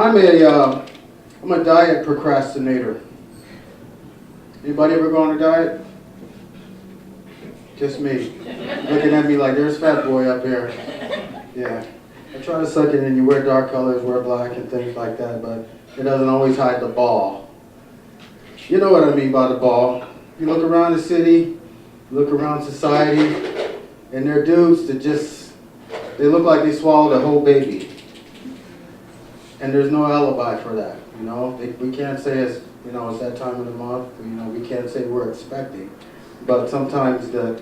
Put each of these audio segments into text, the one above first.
I'm a diet procrastinator. Anybody ever go on a diet? Just me. Looking at me like there's fat boy up here. Yeah. I try to suck it in. You wear dark colors, wear black and things like that, but it doesn't always hide the ball. You know what I mean by the ball. You look around the city, look around society, and they're dudes that they look like they swallowed a whole baby. And there's no alibi for that, you know. We can't say it's that time of the month, we can't say we're expecting. But sometimes the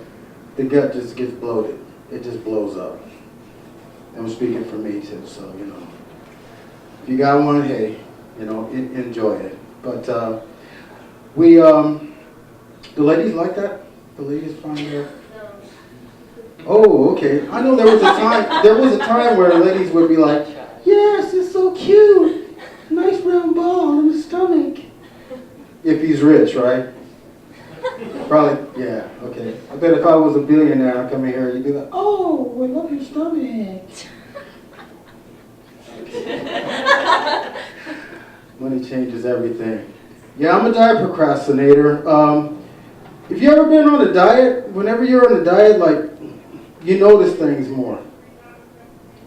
gut just gets bloated. It just blows up. I'm speaking for me too, so, if you got one, hey, enjoy it. But the ladies like that? The ladies find that? Oh, okay. I know there was a time where the ladies would be like, yes, it's so cute. Nice round ball in the stomach. If he's rich, right? Probably, yeah, okay. I bet if I was a billionaire, I'd come in here, you'd be like, oh, I love your stomach. Money changes everything. Yeah, I'm a diet procrastinator. If you ever been on a diet, whenever you're on a diet, like, you notice things more.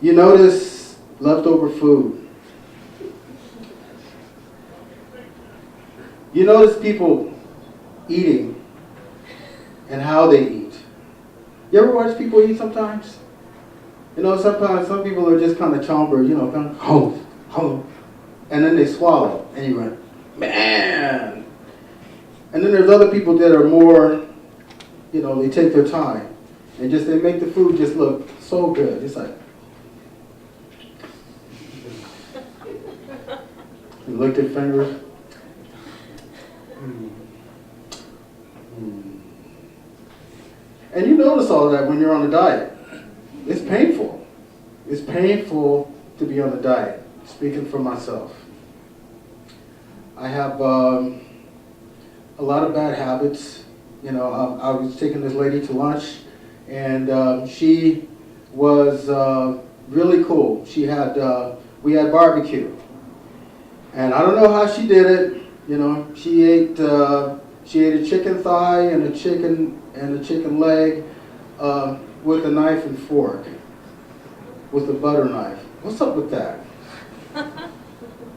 You notice leftover food. You notice people eating and how they eat. You ever watch people eat sometimes? Sometimes some people are just kind of chomper, kind of, and then they swallow, and you go, man. And then there's other people that are more, they take their time. And they make the food just look so good. It's like, you lick their fingers. And you notice all that when you're on a diet. It's painful. It's painful to be on a diet, speaking for myself. I have a lot of bad habits. I was taking this lady to lunch, and she was really cool. We had barbecue, and I don't know how she did it. She ate a chicken thigh and a chicken leg with a knife and fork, with a butter knife. What's up with that?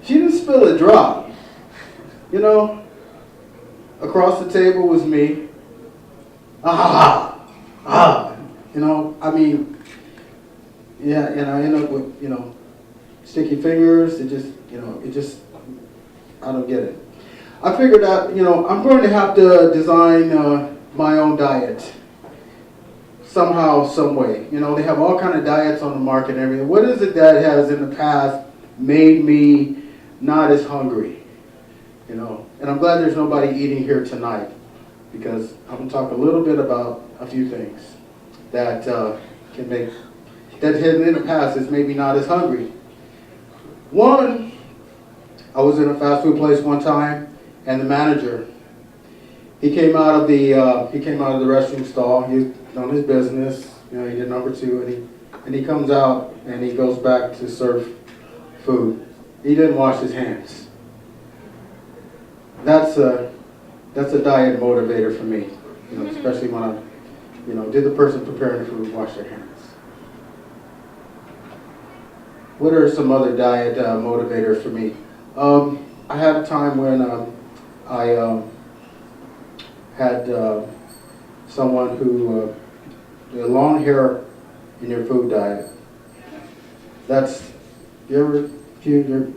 She didn't spill a drop. Across the table was me. Yeah, and I end up with, sticky fingers. I don't get it. I figured out, I'm going to have to design my own diet somehow, some way. They have all kind of diets on the market and everything. What is it that has in the past made me not as hungry? And I'm glad there's nobody eating here tonight, because I'm going to talk a little bit about a few things that in the past is maybe not as hungry. One, I was in a fast food place one time, and the manager, he came out of the restroom stall. He was on his business. He did number two, and he comes out and he goes back to serve food. He didn't wash his hands. That's a diet motivator for me, especially when did the person preparing the food wash their hands? What are some other diet motivators for me? I had a time when I had someone who the long hair in your food diet. You ever chewing your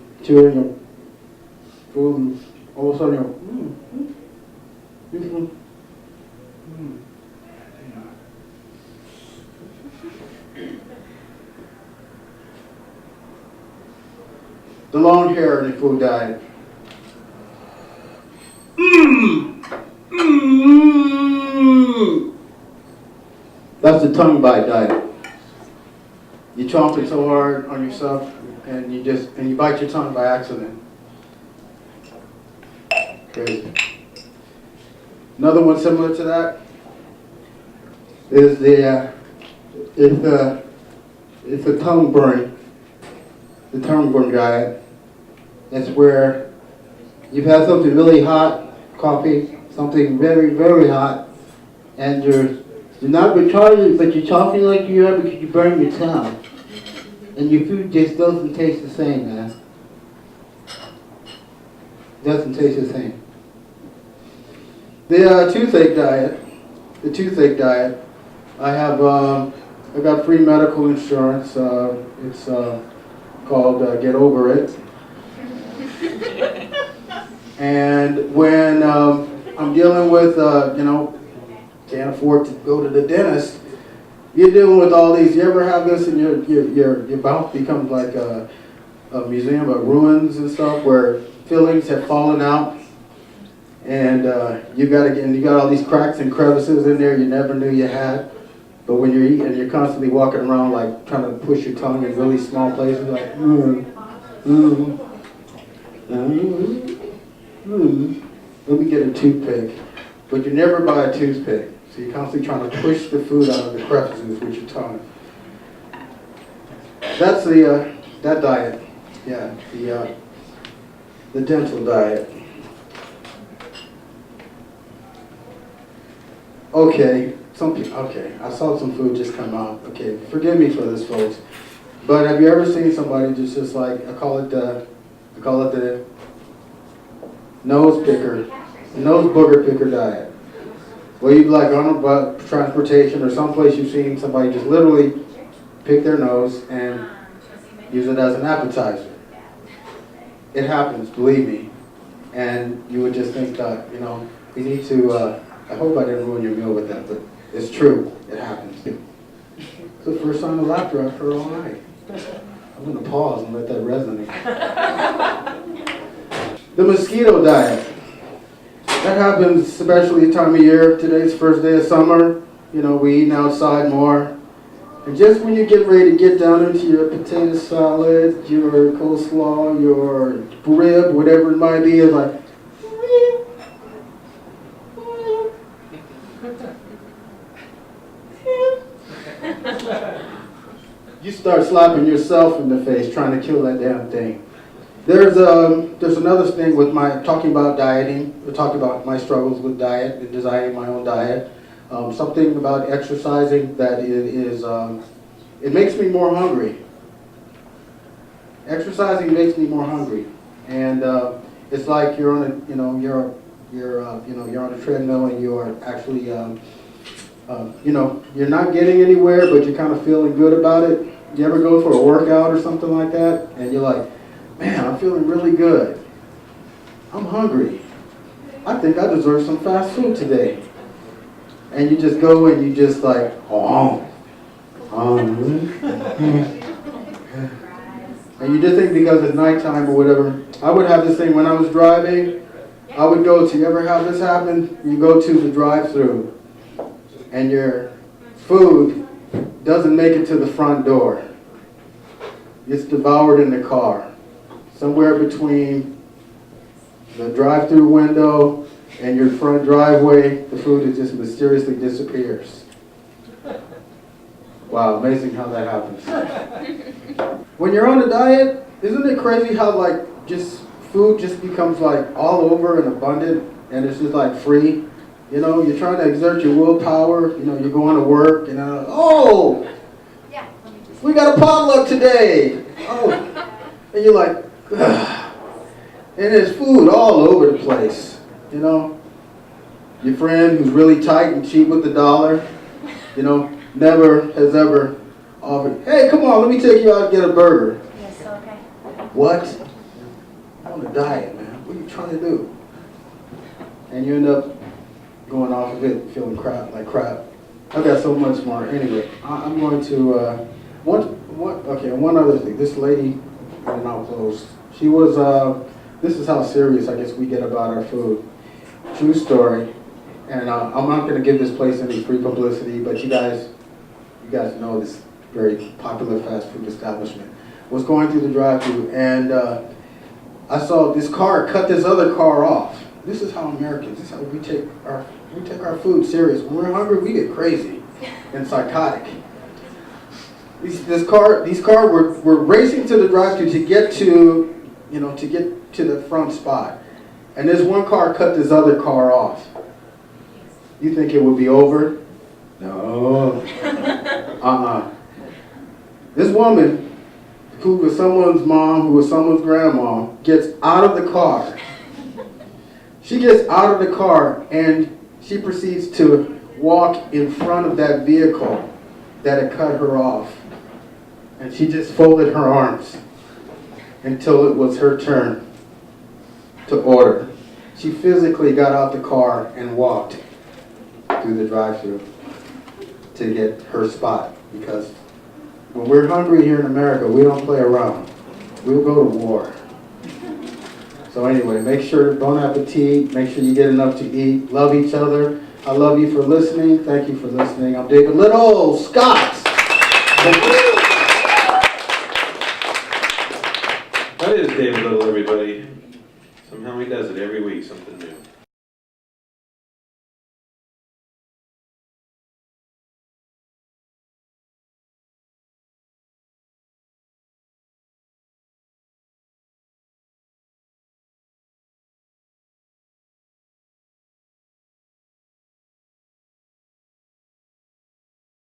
food and all of a sudden the long hair in the food diet. That's the tongue bite diet. You chomp it so hard on yourself, and you bite your tongue by accident. Crazy. Another one similar to that is the tongue burn. The tongue burn diet. It's where you've had something really hot, coffee, something very, very hot, and you're not retarded, but you're talking like you are because you burn your tongue. And your food just doesn't taste the same, man. Doesn't taste the same. The toothache diet. The toothache diet. I got free medical insurance. It's called Get Over It. And when I'm dealing with, can't afford to go to the dentist, you're dealing with all these. You ever have this and your mouth becomes like a museum of ruins and stuff where fillings have fallen out, and you got all these cracks and crevices in there you never knew you had. But when you're eating, you're constantly walking around like trying to push your tongue in really small places, like let me get a toothpick. But you never buy a toothpick, so you're constantly trying to push the food out of the crevices with your tongue. That's that diet. Yeah, the dental diet. Okay, I saw some food just come out. Okay, forgive me for this, folks. But have you ever seen somebody just like, I call it the nose booger picker diet? Where you'd like on a transportation or someplace you've seen somebody just literally pick their nose and use it as an appetizer. It happens, believe me. And you would just think that, you need to, I hope I didn't ruin your meal with that, but it's true, it happens. It's the first sign of laughter I've heard all night. I'm going to pause and let that resonate. The mosquito diet. That happens especially time of year. Today's first day of summer. We eating outside more. And just when you get ready to get down into your potato salad, your coleslaw, your rib, whatever it might be, it's like, you start slapping yourself in the face trying to kill that damn thing. There's another thing with talking about dieting. We're talking about my struggles with diet and designing my own diet. Something about exercising that it makes me more hungry. Exercising makes me more hungry, and it's like you're on a treadmill and you're actually you're not getting anywhere, but you're kind of feeling good about it. You ever go for a workout or something like that, and you're like, man, I'm feeling really good. I'm hungry. I think I deserve some fast food today. And you just go and you just like, and you just think because it's nighttime or whatever. I would have this thing when I was driving. I would go to, you ever have this happen? You go to the drive-thru and your food doesn't make it to the front door. It's devoured in the car. Somewhere between the drive-thru window and your front driveway, the food just mysteriously disappears. Wow, amazing how that happens. When you're on a diet, isn't it crazy how food just becomes like all over and abundant and it's just like free? You're trying to exert your willpower, you're going to work and we got a potluck today. Oh, and you're like, ugh. And there's food all over the place, Your friend who's really tight and cheap with the dollar, never has ever offered, hey, come on, let me take you out and get a burger. Yes, okay. What? I'm on a diet, man. What are you trying to do? And you end up going off of it, feeling like crap. I've got so much more. Anyway, I'm going to, one other thing. This lady, and I'll close. She was, this is how serious I guess we get about our food. True story. And I'm not going to give this place any free publicity, but you guys know this very popular fast food establishment. Was going through the drive-thru and I saw this car cut this other car off. This is how Americans, this is how we take our food serious. When we're hungry, we get crazy and psychotic. These cars were racing to the drive-thru to get to the front spot. And this one car cut this other car off. You think it would be over? No. This woman, who was someone's mom, who was someone's grandma, gets out of the car. She gets out of the car and she proceeds to walk in front of that vehicle that had cut her off. And she just folded her arms until it was her turn to order. She physically got out the car and walked through the drive-thru to get her spot, because when we're hungry here in America, we don't play around. We'll go to war. So anyway, make sure, bon appetit, make sure you get enough to eat, love each other. I love you for listening. Thank you for listening. I'm David Little, Scott. That is David Little, everybody. Somehow he does it every week, something new.